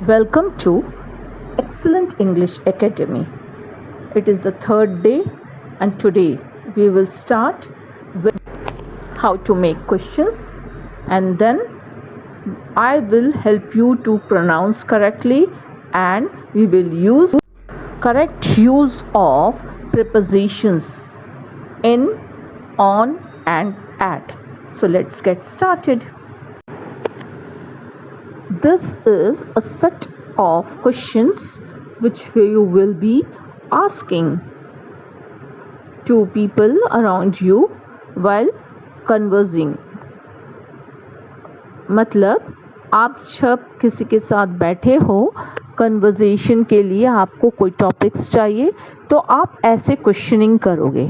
Welcome to Excellent English Academy. It is the third day, and today we will start with how to make questions, and then I will help you to pronounce correctly, and we will use correct use of prepositions in, on, and at. So let's get started. This is a set of questions which you will be asking to people around you while conversing. मतलब आप जब किसी के साथ बैठे हो conversation के लिए, आपको कोई टॉपिक्स चाहिए तो आप ऐसे क्वेश्चनिंग करोगे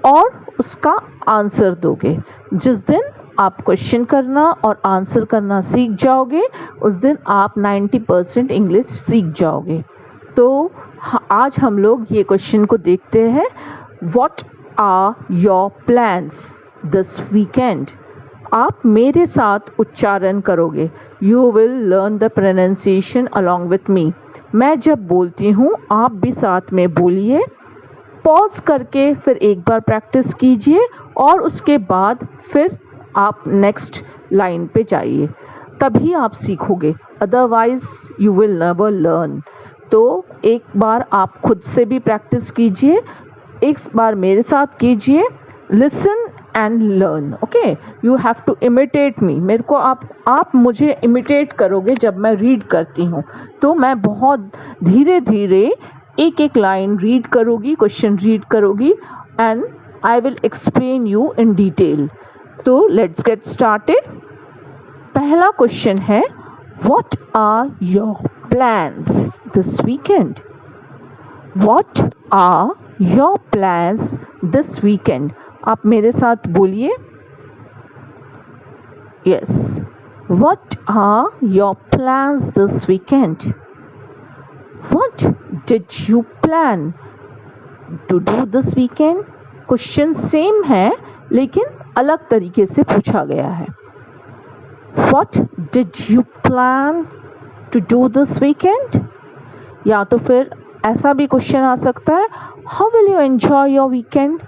और उसका आंसर दोगे. जिस दिन आप क्वेश्चन करना और आंसर करना सीख जाओगे उस दिन आप 90% इंग्लिश सीख जाओगे. तो आज हम लोग ये क्वेश्चन को देखते हैं. What are your plans this weekend? आप मेरे साथ उच्चारण करोगे. You will learn the pronunciation along with me. मैं जब बोलती हूँ आप भी साथ में बोलिए. पॉज करके फिर एक बार प्रैक्टिस कीजिए और उसके बाद फिर आप नेक्स्ट लाइन पे जाइए, तभी आप सीखोगे. Otherwise you will never learn. तो एक बार आप खुद से भी प्रैक्टिस कीजिए, एक बार मेरे साथ कीजिए. Listen and learn. Okay, you have to imitate me. मेरे को आप मुझे इमिटेट करोगे. जब मैं रीड करती हूँ तो मैं बहुत धीरे धीरे एक एक लाइन रीड करोगी, क्वेश्चन रीड करोगी, and I will explain you in detail. तो लेट्स गेट स्टार्टेड. पहला क्वेश्चन है, what are your plans this weekend? What are your plans this weekend? आप मेरे साथ बोलिए. Yes. What are your plans this weekend? What did you plan to do this weekend? Question same है लेकिन अलग तरीके से पूछा गया है. What did you plan to do this weekend? या तो फिर ऐसा भी क्वेश्चन आ सकता है, How will you enjoy your weekend?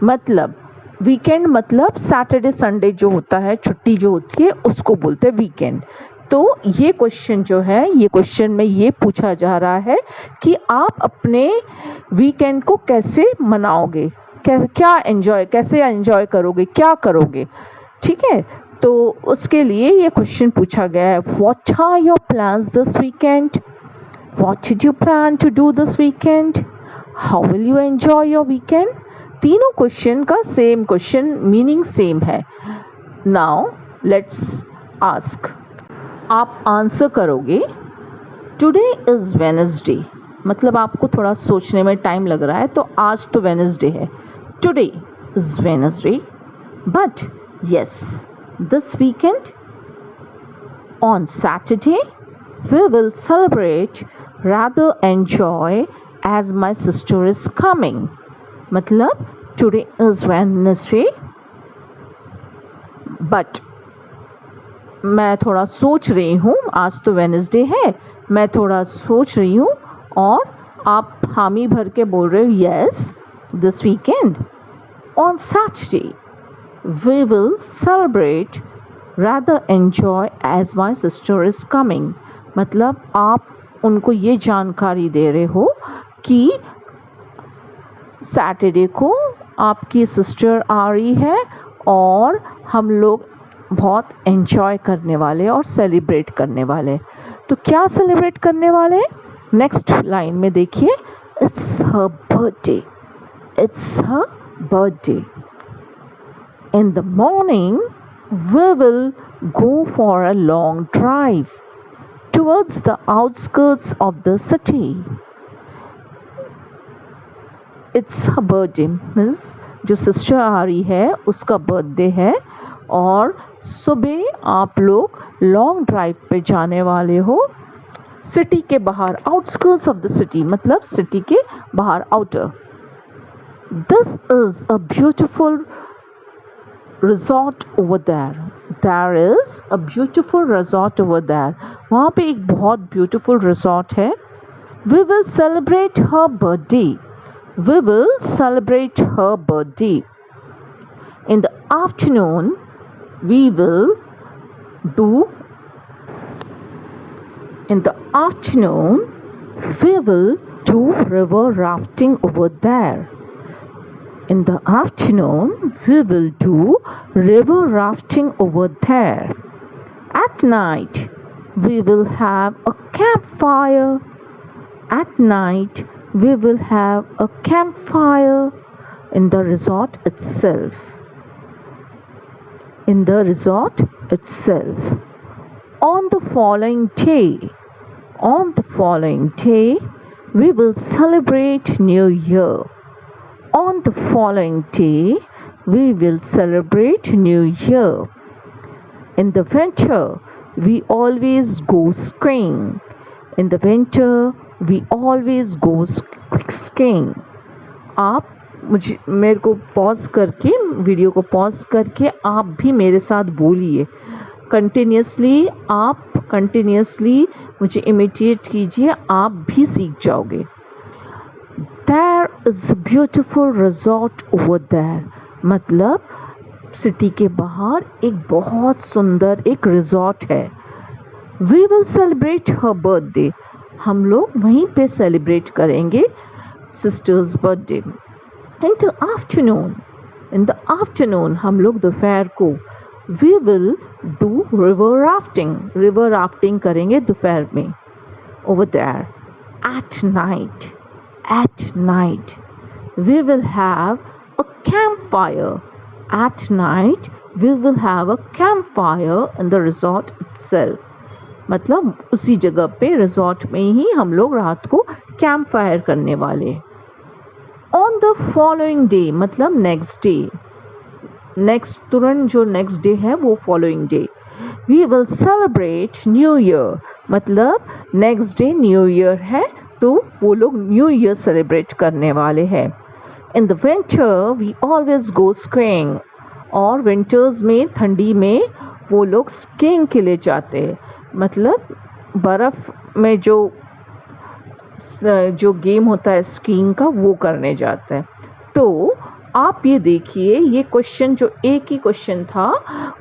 मतलब वीकेंड मतलब सैटरडे संडे जो होता है, छुट्टी जो होती है, उसको बोलते हैं वीकेंड. तो ये क्वेश्चन जो है, ये क्वेश्चन में ये पूछा जा रहा है कि आप अपने वीकेंड को कैसे मनाओगे, कैसे एंजॉय करोगे, क्या करोगे. ठीक है, तो उसके लिए ये क्वेश्चन पूछा गया है. What are your plans this weekend? What did you plan to do this weekend? How will you enjoy your weekend? तीनों क्वेश्चन का सेम क्वेश्चन, मीनिंग सेम है. Now let's ask. आप आंसर करोगे. Today is Wednesday. मतलब आपको थोड़ा सोचने में टाइम लग रहा है, तो आज तो वेडनेसडे है. Today is Wednesday, but yes, this weekend on Saturday we will celebrate rather enjoy as my sister is coming. मतलब टुडे इज़ वेडनेसडे बट मैं थोड़ा सोच रही हूँ, आज तो वेडनेसडे है, मैं थोड़ा सोच रही हूँ, और आप हामी भर के बोल रहे हो. Yes, this weekend on Saturday we will celebrate rather enjoy as my sister is coming. मतलब आप उनको ये जानकारी दे रहे हो कि सैटरडे को आपकी सिस्टर आ रही है और हम लोग बहुत एंजॉय करने वाले और सेलिब्रेट करने वाले. तो क्या सेलिब्रेट करने वाले? नेक्स्ट लाइन में देखिए. It's her birthday. It's her birthday. In the morning we will go for a long drive towards the outskirts of the city. It's her birthday means जो सिस्टर आ रही है उसका बर्थडे है, और सुबह आप लोग लॉन्ग ड्राइव पे जाने वाले हो सिटी के बाहर. आउटस्कर्ट्स ऑफ द सिटी मतलब सिटी के बाहर, outer. This is a beautiful resort over there. There is a beautiful resort over there. वहाँ पे एक बहुत beautiful resort है. We will celebrate her birthday. We will celebrate her birthday. In the afternoon, we will do. In the afternoon, we will do river rafting over there. In the afternoon, we will do river rafting over there. At night, we will have a campfire. At night, we will have a campfire in the resort itself. In the resort itself. On the following day, we will celebrate New Year. On the following day, we will celebrate New Year. In the winter, we always go skiing. In the winter, we always go skiing. आप मेरे को pause करके, video को pause करके आप भी मेरे साथ बोलिए कंटिन्यूसली. आप कंटिन्यूसली मुझे इमिटेट कीजिए, आप भी सीख जाओगे. There is a beautiful resort over there. मतलब सिटी के बाहर एक बहुत सुंदर एक रिजॉर्ट है. We will celebrate her birthday. हम लोग वहीं पे सेलिब्रेट करेंगे sisters birthday. In the afternoon हम लोग दोपहर को we will do river rafting. River rafting करेंगे दोपहर में. Over there. At night, we will have a campfire. At night, we will have a campfire in the resort itself. मतलब उसी जगह पे रिजॉर्ट में ही हम लोग रात को कैंप फायर करने वाले. On the following day, मतलब नेक्स्ट डे. नेक्स्ट तुरंत जो नेक्स्ट डे है वो following day. We will celebrate New Year. मतलब नेक्स्ट डे न्यू ईयर है तो वो लोग न्यू ईयर सेलिब्रेट करने वाले हैं. In the winter we always go skiing. और विंटर्स में, ठंडी में वो लोग स्कीइंग के लिए जाते हैं. मतलब बर्फ़ में जो गेम होता है स्कीइंग का वो करने जाता है. तो आप ये देखिए, ये क्वेश्चन जो एक ही क्वेश्चन था,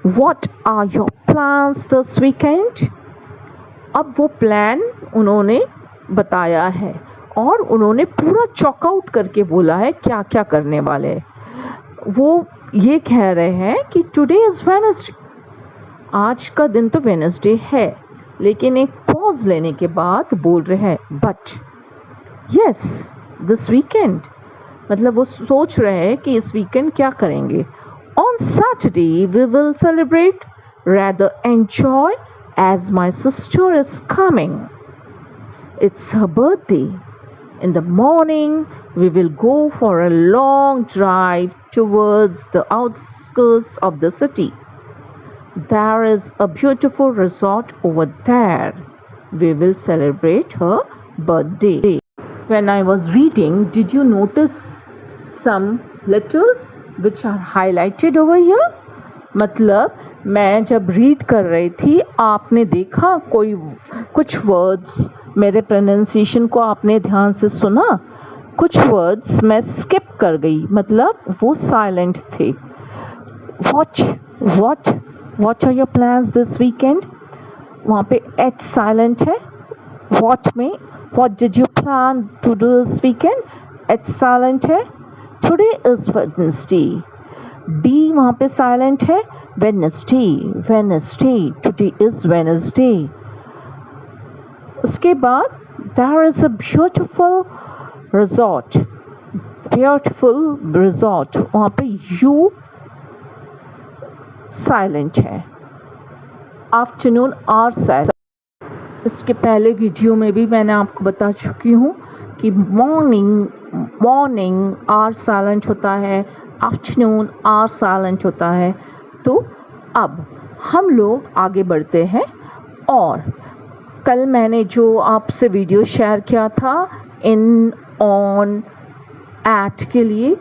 what are your plans this weekend. अब वो प्लान उन्होंने बताया है और उन्होंने पूरा चॉकआउट करके बोला है क्या क्या करने वाले हैं. वो ये कह रहे हैं कि टुडे इज़ वेडनेसडे. आज का दिन तो वेडनेसडे है, लेकिन एक पॉज लेने के बाद बोल रहे हैं बट यस दिस वीकेंड. मतलब वो सोच रहे हैं कि इस वीकेंड क्या करेंगे. On Saturday we will celebrate rather enjoy as my sister is coming. It's her birthday. In the morning, we will go for a long drive towards the outskirts of the city. There is a beautiful resort over there. We will celebrate her birthday. When I was reading, did you notice some letters which are highlighted over here? मतलब मैं जब read कर रही थी, आपने देखा कोई कुछ वर्ड्स, मेरे प्रोनाउंसिएशन को आपने ध्यान से सुना. कुछ वर्ड्स मैं स्किप कर गई, मतलब वो साइलेंट थे. What are your plans this weekend. वहाँ पे एच साइलेंट है. वॉट में what did you plan to do this weekend, H silent है. Today is Wednesday. डी वहाँ पे साइलेंट है. Wednesday, today is Wednesday. उसके बाद there is a beautiful resort. वहाँ पे यू साइलेंट है. Afternoon R silent. इसके पहले वीडियो में भी मैंने आपको बता चुकी हूँ कि मॉर्निंग आर साइलेंट होता है, आफ्टरनून आर साइलेंट होता है. तो अब हम लोग आगे बढ़ते हैं. और कल मैंने जो आपसे वीडियो शेयर किया था इन, ऑन, एट के लिए,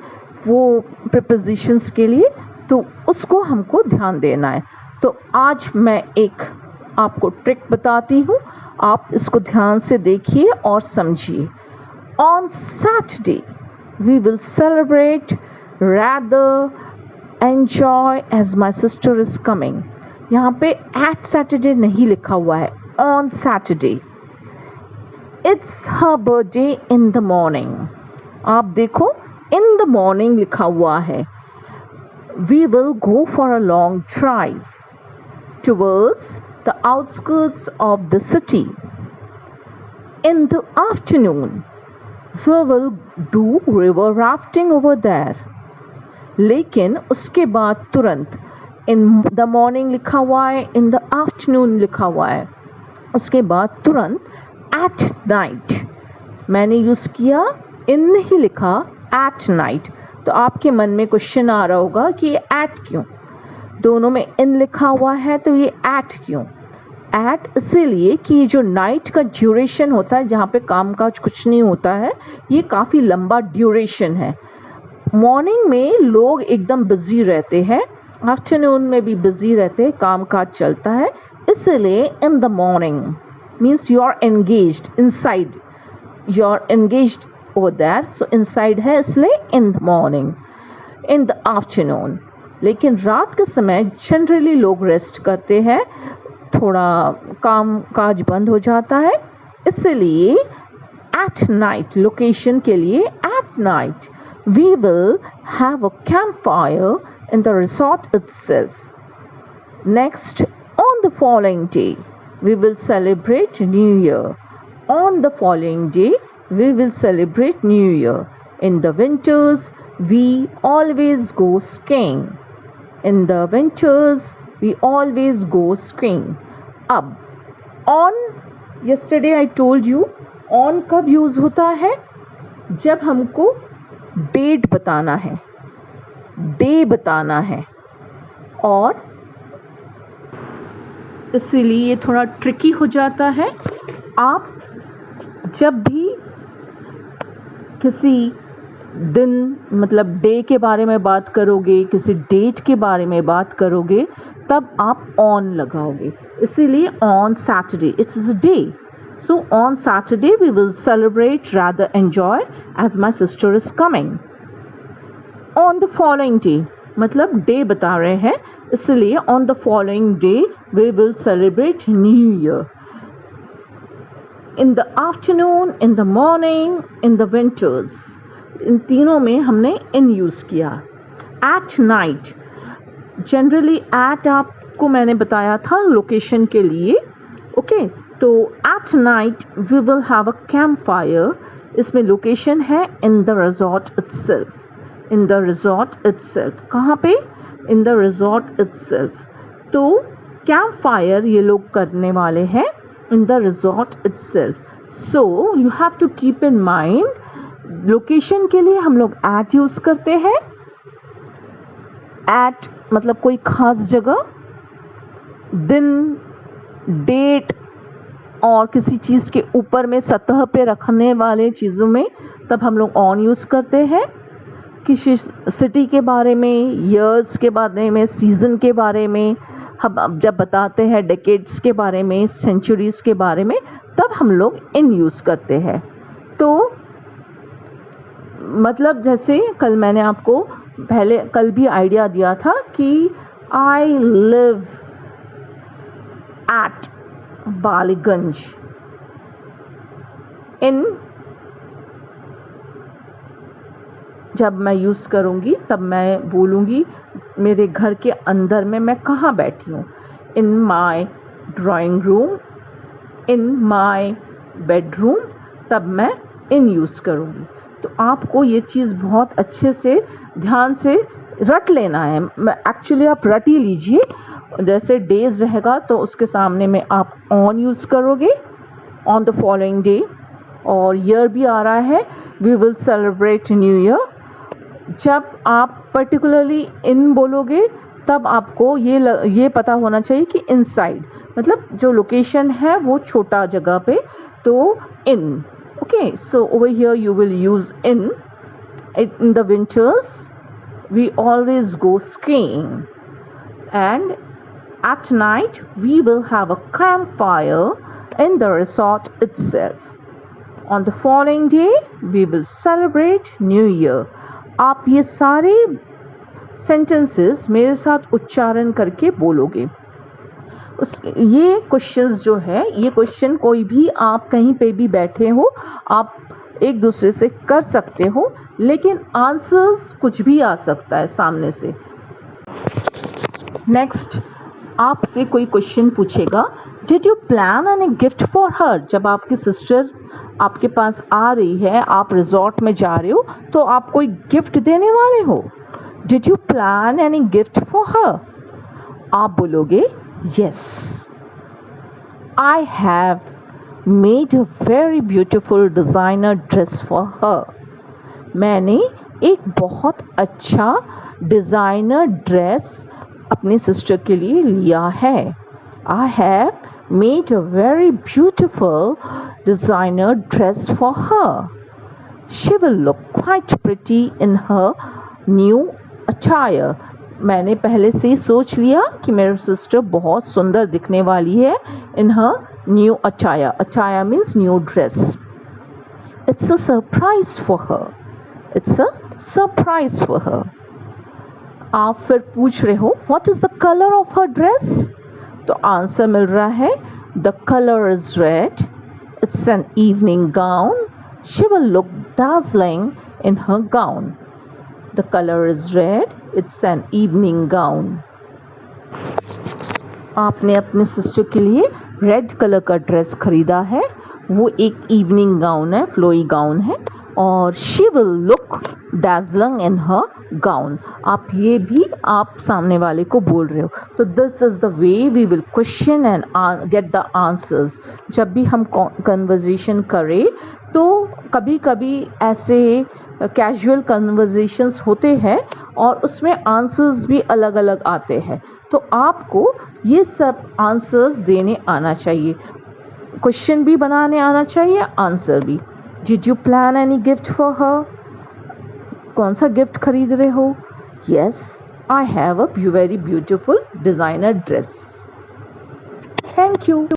वो प्रीपोजिशंस के लिए, तो उसको हमको ध्यान देना है. तो आज मैं एक आपको ट्रिक बताती हूँ, आप इसको ध्यान से देखिए और समझिए। On Saturday we will celebrate rather enjoy as my sister is coming। यहाँ पे at Saturday नहीं लिखा हुआ है, on Saturday। It's her birthday in the morning। आप देखो in the morning लिखा हुआ है। We will go for a long drive towards the outskirts of the city। In the afternoon we will do river rafting over there। लेकिन उसके बाद तुरंत इन the morning लिखा हुआ है, इन द आफ्टरनून लिखा हुआ है, उसके बाद तुरंत एट नाइट मैंने यूज़ किया, इन नहीं लिखा, एट नाइट। तो आपके मन में क्वेश्चन आ रहा होगा कि ये एट क्यों, दोनों में इन लिखा हुआ है तो ये एट क्यों। एट इसीलिए कि ये जो नाइट का ड्यूरेशन होता है, जहाँ पे काम काज कुछ नहीं होता है, ये काफ़ी लंबा ड्यूरेशन है। मॉर्निंग में लोग एकदम बिजी रहते हैं, आफ्टरनून में भी बिजी रहते हैं, काम काज चलता है, इसलिए in the morning means you are engaged inside, you are engaged over that, so inside है इसलिए in the morning. In the afternoon, लेकिन रात के समय जनरली लोग रेस्ट करते हैं, थोड़ा काम काज बंद हो जाता है, इसलिए एट नाइट, लोकेशन के लिए at night we will have a campfire in the resort itself। Next, on the following day we will celebrate New Year। On the following day we will celebrate New Year। In the winters we always go skiing। In the winters we always go skiing। अब on, yesterday I told you on कब use होता है, जब हमको date बताना है, day बताना है, और इसीलिए ये थोड़ा ट्रिकी हो जाता है। आप जब भी किसी दिन मतलब डे के बारे में बात करोगे, किसी डेट के बारे में बात करोगे, तब आप ऑन लगाओगे, इसीलिए on Saturday, it is a day. So on Saturday we will celebrate rather enjoy as my sister is coming। On the following day मतलब डे बता रहे हैं, इसलिए on the following day we will celebrate New Year। In the afternoon, in the morning, in the winters, इन तीनों में हमने in use किया। At night, generally at आपको मैंने बताया था लोकेशन के लिए, ओके। तो at night we will have a camp fire, इसमें लोकेशन है in the resort itself, in the resort itself. कहाँ पे, इन द रिजॉर्ट इटसेल्फ। तो कैंप फायर ये लोग करने वाले हैं in the resort itself. So you have to keep in mind, location के लिए हम लोग एट यूज़ करते हैं। एट मतलब कोई ख़ास जगह, दिन, डेट और किसी चीज़ के ऊपर में सतह पे रखने वाले चीज़ों में तब हम लोग ऑन यूज़ करते हैं। किसी सिटी के बारे में, ईयर्स के बारे में, सीज़न के बारे में हम जब बताते हैं, डेकेड्स के बारे में, सेंचुरीज़ के बारे में, तब हम लोग इन यूज़ करते हैं। तो मतलब जैसे कल मैंने आपको पहले कल भी आइडिया दिया था कि आई लिव एट बालीगंज। इन जब मैं यूज़ करूँगी तब मैं बोलूँगी मेरे घर के अंदर में मैं कहाँ बैठी हूँ, in my drawing room, in my bedroom, तब मैं इन यूज़ करूँगी। तो आपको ये चीज़ बहुत अच्छे से ध्यान से रट लेना है। एक्चुअली आप रट ही लीजिए, जैसे डेज रहेगा तो उसके सामने में आप ऑन यूज़ करोगे, ऑन द फॉलोइंग डे। और ईयर भी आ रहा है, we will celebrate new year. जब आप पर्टिकुलरली इन बोलोगे तब आपको ये पता होना चाहिए कि इनसाइड मतलब जो लोकेशन है वो छोटा जगह पे, तो in, okay. So over here you will use in the winters we always go skiing, and At night, we will have a campfire in the resort itself. On the following day, we will celebrate New Year. आप ये सारे sentences मेरे साथ उच्चारण करके बोलोगे। ये questions जो है, ये क्वेश्चन कोई भी आप कहीं पे भी बैठे हो, आप एक दूसरे से कर सकते हो, लेकिन आंसर्स कुछ भी आ सकता है सामने से। नेक्स्ट, आपसे कोई क्वेश्चन पूछेगा, did you plan any gift for her? जब आपकी सिस्टर आपके पास आ रही है, आप रिजॉर्ट में जा रहे हो, तो आप कोई गिफ्ट देने वाले हो। Did you plan any gift for her? आप बोलोगे yes, I have made a very beautiful designer dress for her. मैंने एक बहुत अच्छा डिज़ाइनर ड्रेस अपनी सिस्टर के लिए लिया है। I have made a very beautiful designer dress for her. She will look quite pretty in her new attire. मैंने पहले से ही सोच लिया कि मेरी सिस्टर बहुत सुंदर दिखने वाली है इन हर न्यू अचाया। अचाया means new dress. It's a surprise for her. It's a surprise for her. आप फिर पूछ रहे हो what is the colour of her dress? तो आंसर मिल रहा है the colour is red. It's an evening gown. She will look dazzling in her gown. The color is red. It's an evening gown. आपने अपने sister के लिए red colour का dress खरीदा है। वो एक इवनिंग गाउन है, फ्लोई गाउन है, और she will look dazzling in her gown. आप ये भी आप सामने वाले को बोल रहे हो। तो this is the way we will question and get the answers. जब भी हम कन्वर्जेशन करें तो कभी कभी ऐसे कैजुअल कन्वर्जेशंस होते हैं और उसमें आंसर्स भी अलग अलग आते हैं। तो आपको ये सब आंसर्स देने आना चाहिए, क्वेश्चन भी बनाने आना चाहिए, आंसर भी। Did you plan any gift for her? कौन सा गिफ्ट खरीद रहे हो? Yes, I have a very beautiful designer dress. Thank you.